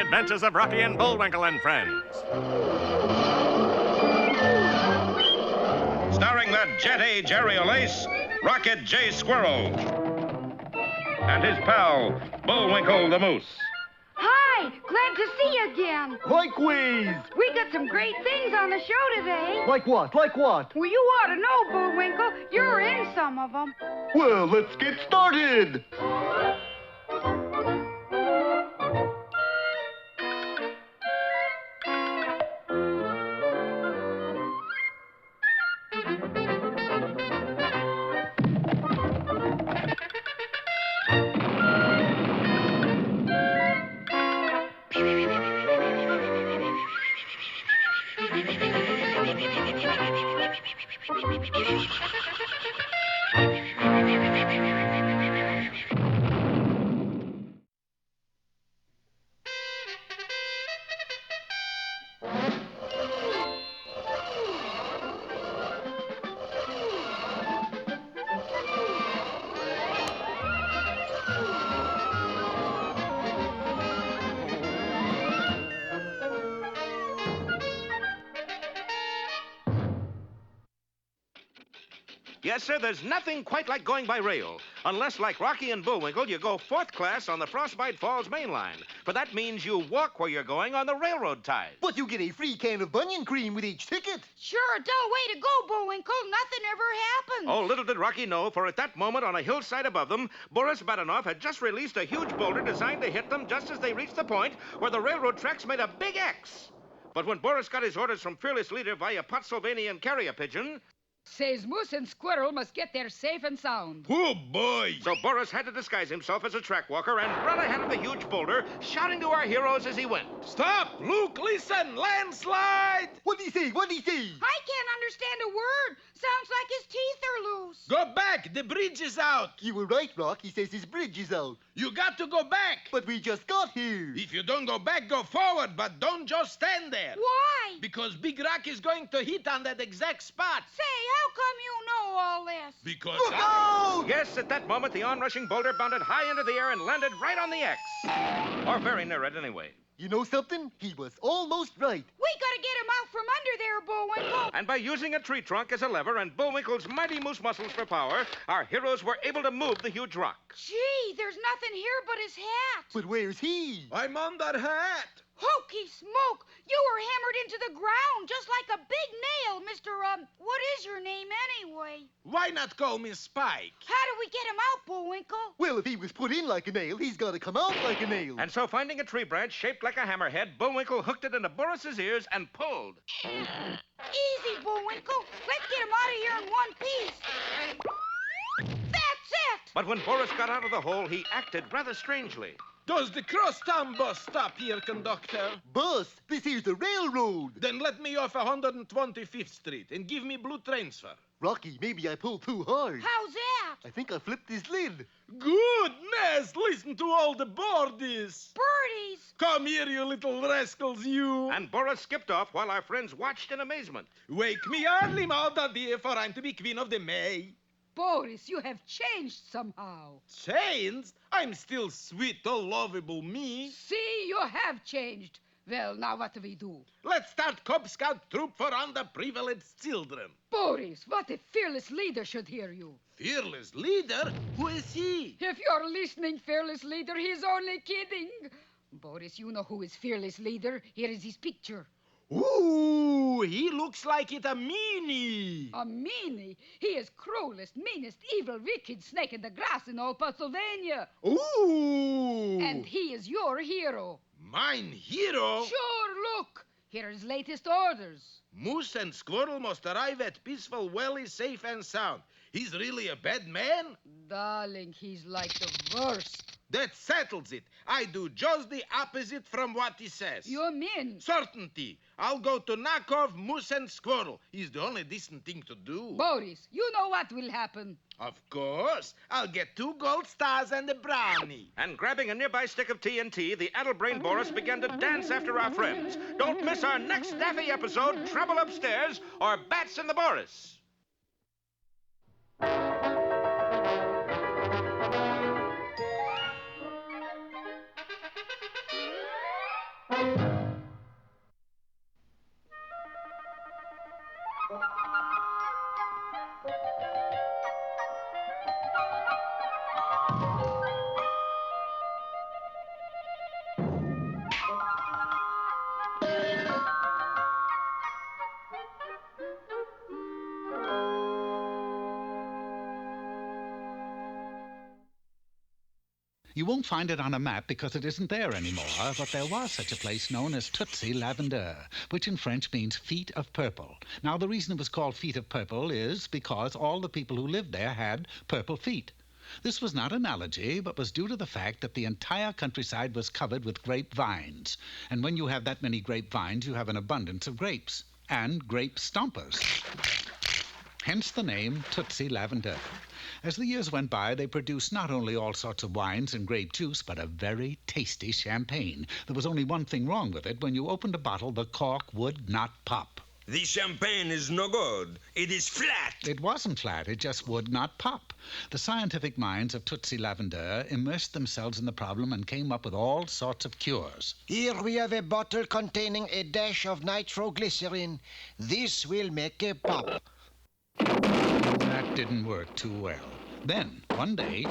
adventures of Rocky and Bullwinkle and Friends. Starring that jet-A aerial ace, Rocket J. Squirrel. And his pal, Bullwinkle the Moose. Hi, glad to see you again. Likewise. We got some great things on the show today. Like what? Like what? Well, you ought to know, Bullwinkle. You're in some of them. Well, let's get started. Yes, sir, there's nothing quite like going by rail. Unless, like Rocky and Bullwinkle, you go fourth class on the Frostbite Falls main line. For that means you walk where you're going on the railroad ties. But you get a free can of bunion cream with each ticket. Sure, a dull way to go, Bullwinkle. Nothing ever happened. Oh, little did Rocky know, for at that moment on a hillside above them, Boris Badenoff had just released a huge boulder designed to hit them just as they reached the point where the railroad tracks made a big X. But when Boris got his orders from Fearless Leader via Pottsylvanian carrier pigeon, says Moose and Squirrel must get there safe and sound. Oh, boy! So Boris had to disguise himself as a track walker and run ahead of the huge boulder, shouting to our heroes as he went. Stop! Look, listen! Landslide! What'd he say? What'd he say? I can't understand a word. Sounds like his teeth are loose. Go back! The bridge is out! You were right, Rock. He says his bridge is out. You got to go back! But we just got here. If you don't go back, go forward, but don't just stand there. Why? Because Big Rock is going to hit on that exact spot. Say, how come you know all this? Because Look out! Yes, at that moment, the onrushing boulder bounded high into the air and landed right on the X. Or very near it, anyway. You know something? He was almost right. We gotta get him out from under there, Bullwinkle. And by using a tree trunk as a lever and Bullwinkle's mighty moose muscles for power, our heroes were able to move the huge rock. Gee, there's nothing here but his hat. But where's he? I'm on that hat. Hokey smoke! You were hammered into the ground just like a big nail, Mr. What is your name anyway? Why not call me Spike? How do we get him out, Bullwinkle? Well, if he was put in like a nail, he's got to come out like a nail. And so, finding a tree branch shaped like a hammerhead, Bullwinkle hooked it into Boris's ears and pulled. Easy, Bullwinkle. Let's get him out of here in one piece. That's it! But when Boris got out of the hole, he acted rather strangely. Does the crosstown bus stop here, conductor? Bus, this here's the railroad. Then let me off 125th Street and give me blue transfer. Rocky, maybe I pulled too hard. How's that? I think I flipped his lid. Goodness, listen to all the boardies. Birdies! Come here, you little rascals, you. And Boris skipped off while our friends watched in amazement. Wake me early, Mother dear, for I'm to be Queen of the May. Boris, you have changed somehow. Changed? I'm still sweet, oh, lovable me. See, you have changed. Well, now what do we do? Let's start Cub Scout troop for underprivileged children. Boris, what if Fearless Leader should hear you? Fearless leader? Who is he? If you're listening, Fearless Leader, he's only kidding. Boris, you know who is Fearless Leader. Here is his picture. Ooh, he looks like it a meanie. A meanie. He is cruelest, meanest, evil, wicked snake in the grass in all Pennsylvania. Ooh. And he is your hero. Mine hero? Sure, look. Here are his latest orders. Moose and Squirrel must arrive at Peaceful Valley safe and sound. He's really a bad man? Darling, he's like the worst. That settles it. I do just the opposite from what he says. You mean? Certainty. I'll go to knock off Moose and Squirrel. It's the only decent thing to do. Boris, you know what will happen. Of course. I'll get 2 gold stars and a brownie. And grabbing a nearby stick of TNT, the addle-brained Boris began to dance after our friends. Don't miss our next Daffy episode, Trouble Upstairs, or Bats in the Boris. You won't find it on a map because it isn't there anymore, but there was such a place known as Tootsie Lavender, which in French means feet of purple. Now, the reason it was called feet of purple is because all the people who lived there had purple feet. This was not an allergy, but was due to the fact that the entire countryside was covered with grapevines. And when you have that many grapevines, you have an abundance of grapes and grape stompers. Hence the name Tootsie Lavender. As the years went by, they produced not only all sorts of wines and grape juice, but a very tasty champagne. There was only one thing wrong with it. When you opened a bottle, the cork would not pop. The champagne is no good. It is flat. It wasn't flat. It just would not pop. The scientific minds of Tootsie Lavender immersed themselves in the problem and came up with all sorts of cures. Here we have a bottle containing a dash of nitroglycerin. This will make a pop. That didn't work too well. Then, one day...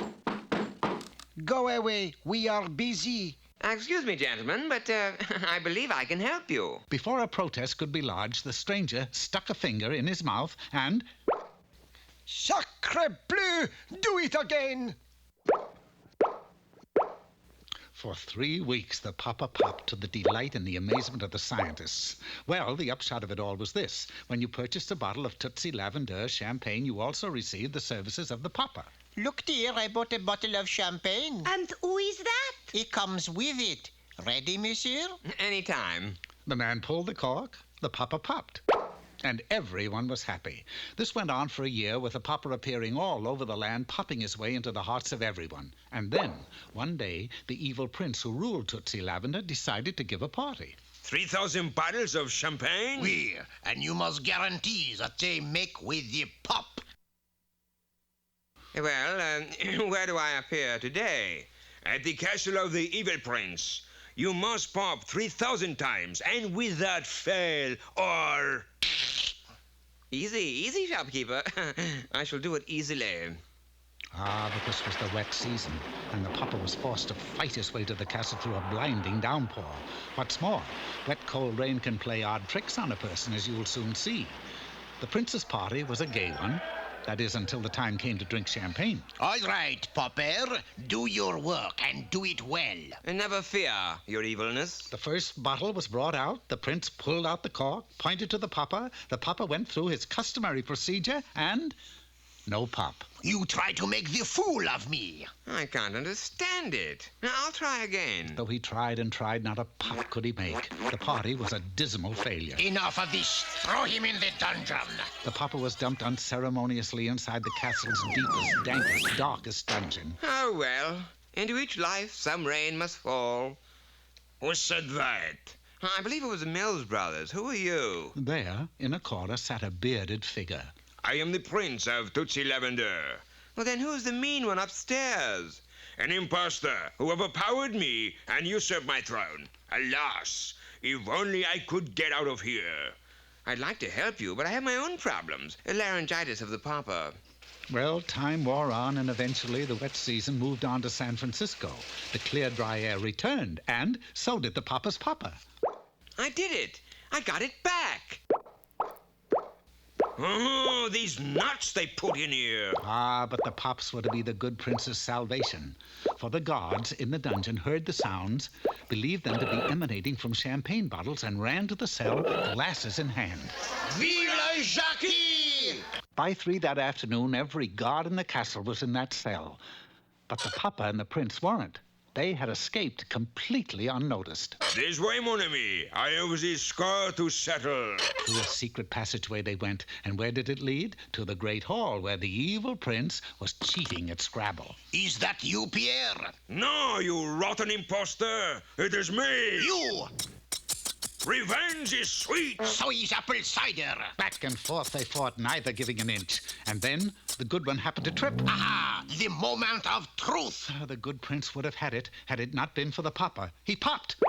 Go away. We are busy. Excuse me, gentlemen, but I believe I can help you. Before a protest could be lodged, the stranger stuck a finger in his mouth and... Sacre bleu! Do it again! For 3 weeks, the papa popped to the delight and the amazement of the scientists. Well, the upshot of it all was this. When you purchased a bottle of Tootsie Lavender champagne, you also received the services of the papa. Look, dear, I bought a bottle of champagne. And who is that? It comes with it. Ready, monsieur? Anytime. The man pulled the cork, the papa popped. And everyone was happy. This went on for a year, with the papa appearing all over the land, popping his way into the hearts of everyone. And then, one day, the evil prince who ruled Tootsie Lavender decided to give a party. 3,000 bottles of champagne? Oui, and you must guarantee that they make with the pop. Well, where do I appear today? At the castle of the evil prince. You must pop 3,000 times, and without fail, or... Easy, shopkeeper. I shall do it easily. Ah, but this was the wet season, and the papa was forced to fight his way to the castle through a blinding downpour. What's more, wet, cold rain can play odd tricks on a person, as you'll soon see. The prince's party was a gay one. That is, until the time came to drink champagne. All right, Popper. Do your work, and do it well. And never fear, your evilness. The first bottle was brought out. The prince pulled out the cork, pointed to the papa. The papa went through his customary procedure, and no pop. You try to make the fool of me. I can't understand it. Now, I'll try again. Though he tried and tried, not a pop could he make. The party was a dismal failure. Enough of this. Throw him in the dungeon. The papa was dumped unceremoniously inside the castle's deepest, dankest, darkest dungeon. Oh, well. Into each life some rain must fall. Who said that? I believe it was the Mills brothers. Who are you? There, in a corner, sat a bearded figure. I am the prince of Tootsie Lavender. Well, then who's the mean one upstairs? An impostor who overpowered me and usurped my throne. Alas, if only I could get out of here. I'd like to help you, but I have my own problems. A laryngitis of the papa. Well, time wore on, and eventually the wet season moved on to San Francisco. The clear, dry air returned, and so did the papa's papa. I did it. I got it back. Oh, these nuts they put in here. Ah, but the pops were to be the good prince's salvation. For the guards in the dungeon heard the sounds, believed them to be emanating from champagne bottles, and ran to the cell, glasses in hand. Vive la Jackie! By 3 that afternoon, every guard in the castle was in that cell. But the papa and the prince weren't. They had escaped completely unnoticed. This way, mon ami. I have the score to settle. Through a secret passageway they went, and where did it lead? To the great hall, where the evil prince was cheating at Scrabble. Is that you, Pierre? No, you rotten impostor. It is me. You! Revenge is sweet. So is apple cider. Back and forth they fought, neither giving an inch. And then the good one happened to trip. Aha! The moment of truth. The good prince would have had it not been for the papa. He popped.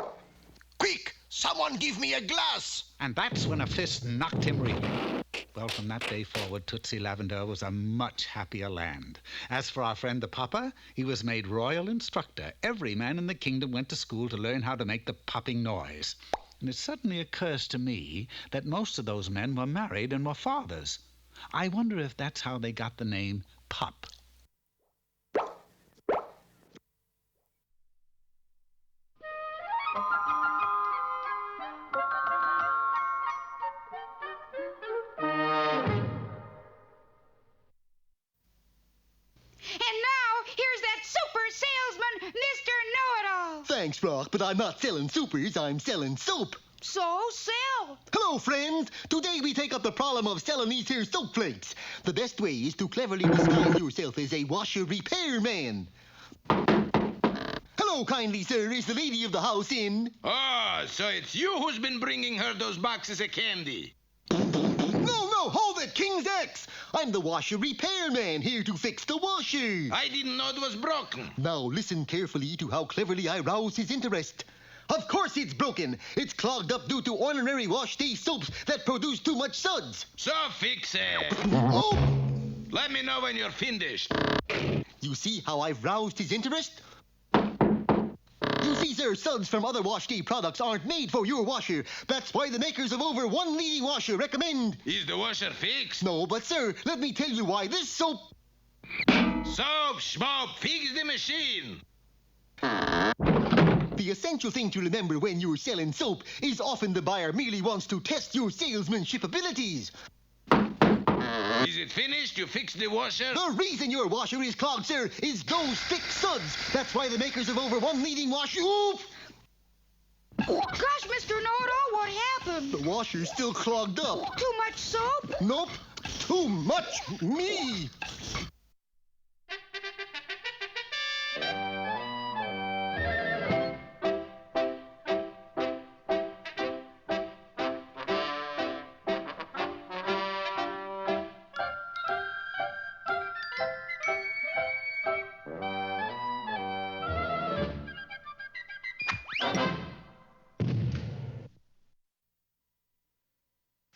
Quick! Someone give me a glass! And that's when a fist knocked him reeling. Well, from that day forward, Tootsie Lavender was a much happier land. As for our friend the papa, he was made royal instructor. Every man in the kingdom went to school to learn how to make the popping noise. And it suddenly occurs to me that most of those men were married and were fathers. I wonder if that's how they got the name Pop. Mr. Know-It-All. Thanks, Brock, but I'm not selling supers, I'm selling soap. So sell. Hello, friends. Today we take up the problem of selling these here soap flakes. The best way is to cleverly disguise yourself as a washer repairman. Hello, kindly sir. Is the lady of the house in? Oh, so it's you who's been bringing her those boxes of candy. No, hold it, King's X. I'm the washer repairman, here to fix the washer. I didn't know it was broken. Now listen carefully to how cleverly I rouse his interest. Of course it's broken. It's clogged up due to ordinary wash-day soaps that produce too much suds. So fix it. Oh! Let me know when you're finished. You see how I've roused his interest? You see, sir, suds from other wash-day products aren't made for your washer. That's why the makers of over one leading washer recommend... Is the washer fixed? No, but sir, let me tell you why this soap... Soap, schmope, fix the machine. The essential thing to remember when you're selling soap is often the buyer merely wants to test your salesmanship abilities. Is it finished? You fixed the washer? The reason your washer is clogged, sir, is those thick suds. That's why the makers of over one leading washer... Oof! Gosh, Mr. Know-It-All, what happened? The washer's still clogged up. Too much soap? Nope. Too much me.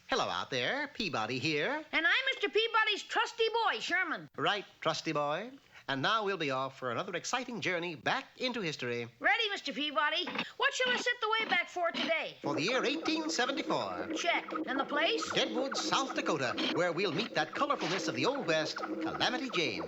Hello out there, Peabody here. And I'm Mr. Peabody's trusty boy, Sherman. Right, trusty boy. And now we'll be off for another exciting journey back into history. Ready, Mr. Peabody? What shall I set the way back for today? For the year 1874. Check. And the place? Deadwood, South Dakota, where we'll meet that colorfulness of the Old West, Calamity Jane.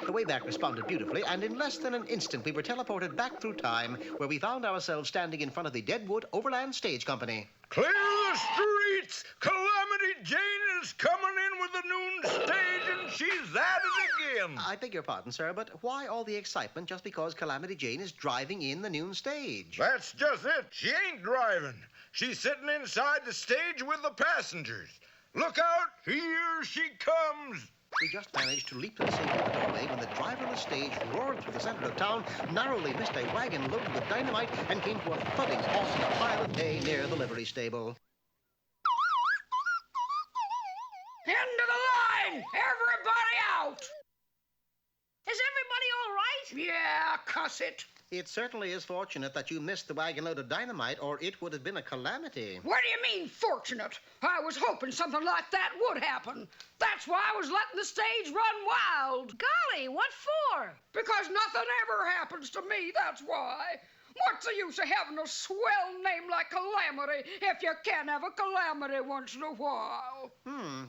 The Wayback responded beautifully, and in less than an instant we were teleported back through time, where we found ourselves standing in front of the Deadwood Overland Stage Company. Clear the streets! Calamity Jane is coming in with the noon stage, and she's at it again! I beg your pardon, sir, but why all the excitement just because Calamity Jane is driving in the noon stage? That's just it. She ain't driving. She's sitting inside the stage with the passengers. Look out! Here she comes! We just managed to leap to the safety of the doorway when the driver of the stage roared through the center of town, narrowly missed a wagon loaded with dynamite, and came to a thudding halt in a pile of hay near the livery stable. End of the line! Everybody out! Is everybody all right? Yeah, cuss it. It certainly is fortunate that you missed the wagon load of dynamite, or it would have been a calamity. What do you mean, fortunate? I was hoping something like that would happen. That's why I was letting the stage run wild. Golly, what for? Because nothing ever happens to me, that's why. What's the use of having a swell name like Calamity if you can't have a calamity once in a while?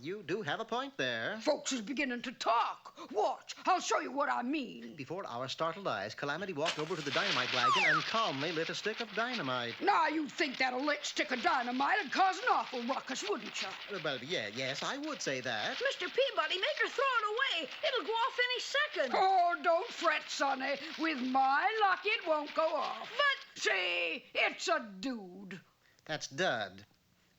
You do have a point there. Folks is beginning to talk. Watch, I'll show you what I mean. Before our startled eyes, Calamity walked over to the dynamite wagon and calmly lit a stick of dynamite. Now, you'd think that a lit stick of dynamite would cause an awful ruckus, wouldn't you? Well, yes, I would say that. Mr. Peabody, make her throw it away. It'll go off any second. Oh, don't fret, Sonny. With my luck, it won't go off. But... See, it's a dude. That's Dud.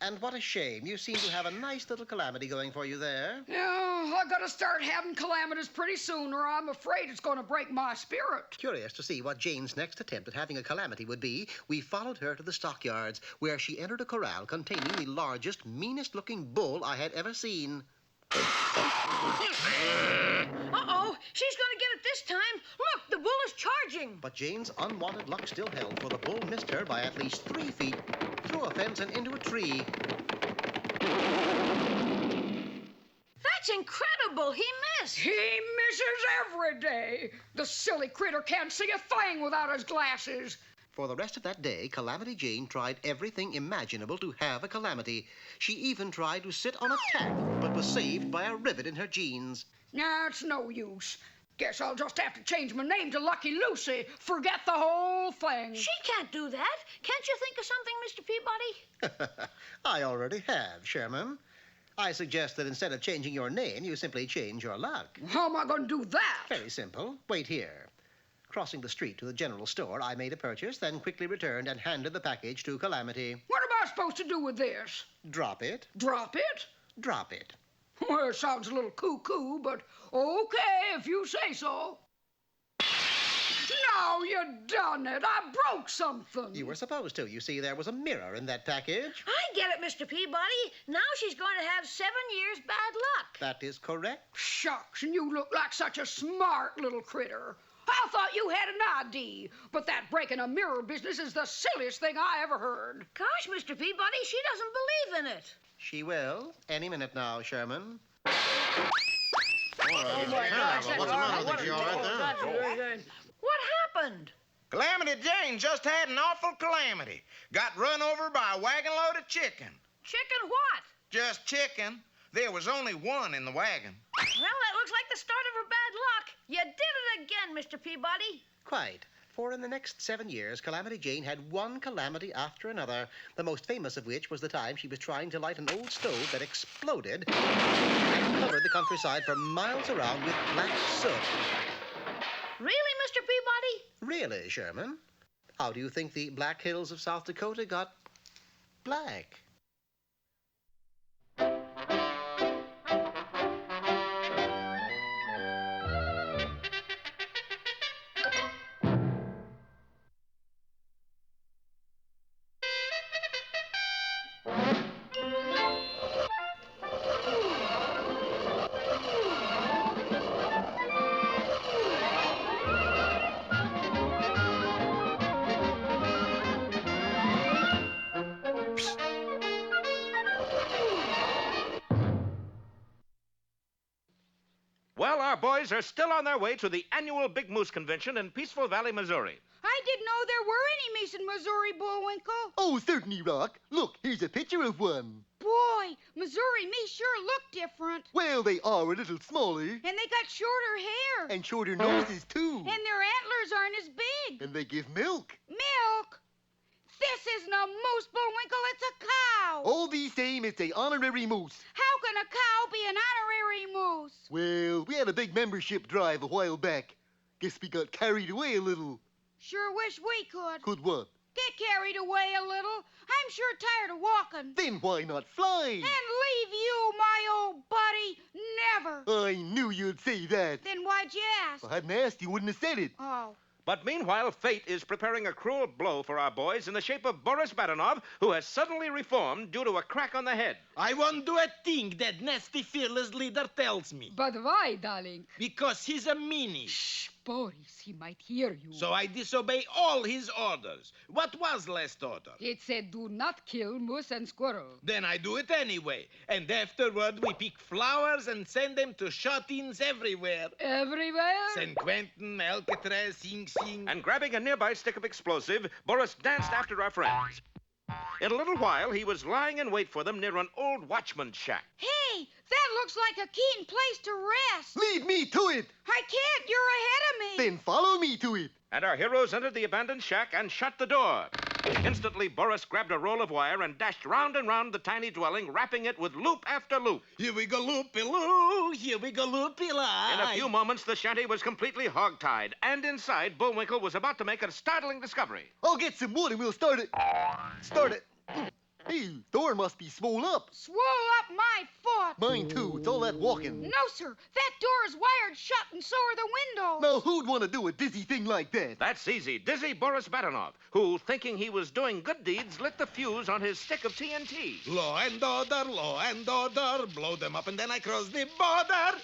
And what a shame. You seem to have a nice little calamity going for you there. Yeah, I gotta start having calamities pretty soon, or I'm afraid it's gonna break my spirit. Curious to see what Jane's next attempt at having a calamity would be, we followed her to the stockyards, where she entered a corral containing the largest, meanest-looking bull I had ever seen. Uh-oh, she's gonna get it this time. Look, the bull is charging. But Jane's unwanted luck still held, for the bull missed her by at least 3 feet, through a fence and into a tree. That's incredible. He missed. He misses every day. The silly critter can't see a thing without his glasses. For the rest of that day, Calamity Jane tried everything imaginable to have a calamity. She even tried to sit on a tack, but was saved by a rivet in her jeans. Nah, it's no use. Guess I'll just have to change my name to Lucky Lucy. Forget the whole thing. She can't do that. Can't you think of something, Mr. Peabody? I already have, Sherman. I suggest that instead of changing your name, you simply change your luck. How am I going to do that? Very simple. Wait here. Crossing the street to the general store, I made a purchase, then quickly returned and handed the package to Calamity. What am I supposed to do with this? Drop it. Drop it? Drop it. Well, it sounds a little cuckoo, but okay, if you say so. Now you done it. I broke something. You were supposed to. You see, there was a mirror in that package. I get it, Mr. Peabody. Now she's going to have 7 years bad luck. That is correct. Shucks, and you look like such a smart little critter. I thought you had an ID, but that breaking a mirror business is the silliest thing I ever heard. Gosh, Mr. Peabody, she doesn't believe in it. She will. Any minute now, Sherman. Oh, my gosh. What's the matter with you all right there? What happened? Calamity Jane just had an awful calamity. Got run over by a wagon load of chicken. Chicken what? Just chicken. There was only one in the wagon. Well, that looks like the start of her bad luck. You did it again, Mr. Peabody. Quite. For in the next 7 years, Calamity Jane had one calamity after another, the most famous of which was the time she was trying to light an old stove that exploded and covered the countryside for miles around with black soot. Really, Mr. Peabody? Really, Sherman? How do you think the Black Hills of South Dakota got black? Well, our boys are still on their way to the annual Big Moose Convention in Peaceful Valley, Missouri. I didn't know there were any meese in Missouri, Bullwinkle. Oh, certainly, Rock. Look, here's a picture of one. Boy, Missouri meese sure look different. Well, they are a little smaller. And they got shorter hair. And shorter noses, too. And their antlers aren't as big. And they give milk. Milk? This isn't a moose, Bullwinkle. It's a cow. All the same, it's a honorary moose. How can a cow be an honorary moose? Well, we had a big membership drive a while back. Guess we got carried away a little. Sure wish we could. Could what? Get carried away a little. I'm sure tired of walking. Then why not fly? And leave you, my old buddy, never. I knew you'd say that. Then why'd you ask? If I hadn't asked, you wouldn't have said it. Oh. But meanwhile, fate is preparing a cruel blow for our boys in the shape of Boris Badenov, who has suddenly reformed due to a crack on the head. I won't do a thing that nasty fearless leader tells me. But why, darling? Because he's a meanie. Shh, Boris, he might hear you. So I disobey all his orders. What was last order? It said do not kill moose and squirrel. Then I do it anyway. And afterward, we pick flowers and send them to shut-ins everywhere. Everywhere? San Quentin, Alcatraz, Sing Sing. And grabbing a nearby stick of explosive, Boris danced after our friends. In a little while, he was lying in wait for them near an old watchman's shack. Hey, that looks like a keen place to rest. Lead me to it. I can't. You're ahead of me. Then follow me to it. And our heroes entered the abandoned shack and shut the door. Instantly, Boris grabbed a roll of wire and dashed round and round the tiny dwelling, wrapping it with loop after loop. Here we go, loopy-loo. Here we go, loopy-lie. In a few moments, the shanty was completely hog-tied, and inside, Bullwinkle was about to make a startling discovery. I'll get some wood and we'll start it. Start it. Hey, door must be swole up. Swole up my foot. Mine too. It's all that walking. No, sir. That door is wired shut, and so are the windows. Now, who'd want to do a dizzy thing like that? That's easy. Dizzy Boris Badenov, who, thinking he was doing good deeds, lit the fuse on his stick of TNT. Law and order, blow them up and then I cross the border.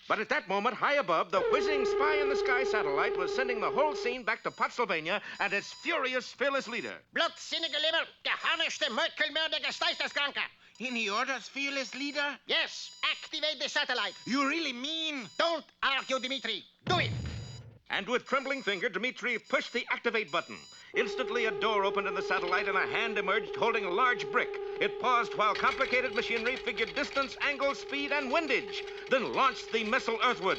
But at that moment, high above, the whizzing spy-in-the-sky satellite was sending the whole scene back to Pennsylvania and its furious, fearless leader. Blutzinnige Limmer, geharnischte Möckelmörder Geisteskranker. Any orders, fearless leader? Yes, activate the satellite. You really mean? Don't argue, Dmitri. Do it. And with trembling finger, Dmitri pushed the activate button. Instantly, a door opened in the satellite and a hand emerged holding a large brick. It paused while complicated machinery figured distance, angle, speed, and windage, then launched the missile earthward.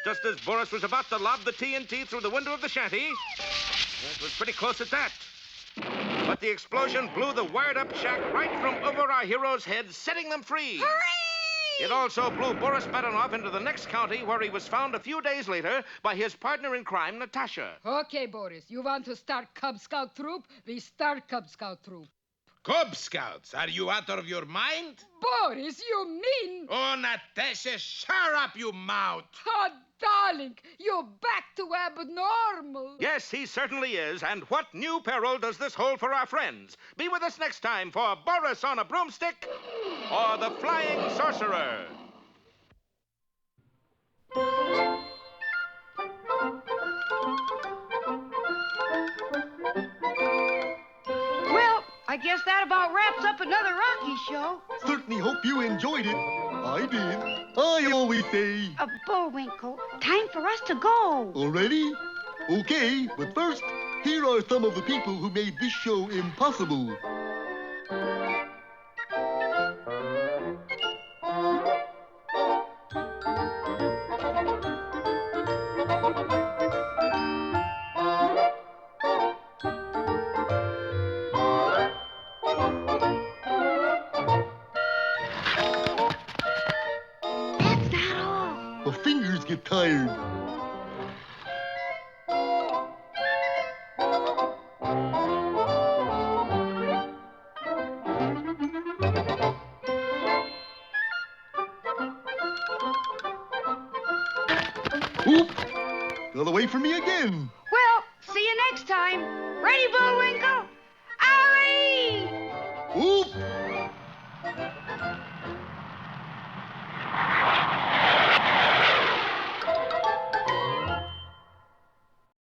Just as Boris was about to lob the TNT through the window of the shanty, it was pretty close at that. But the explosion blew the wired-up shack right from over our heroes' heads, setting them free. Hooray! It also blew Boris Badenoff into the next county, where he was found a few days later by his partner in crime, Natasha. Okay, Boris, you want to start Cub Scout troop? We start Cub Scout troop. Cub Scouts, are you out of your mind? Boris, you mean... Oh, Natasha, shut up, you mouth. Oh, darling, you're back to abnormal. Yes, he certainly is. And what new peril does this hold for our friends? Be with us next time for Boris on a Broomstick or the Flying Sorcerer. Well, I guess that about wraps up another Rocky show. Certainly hope you enjoyed it. I did. I always say. Bullwinkle, time for us to go. Already? Okay, but first, here are some of the people who made this show impossible. That's not all. My fingers get tired. Oop! Got away from me again. Well, see you next time. Ready, Bullwinkle?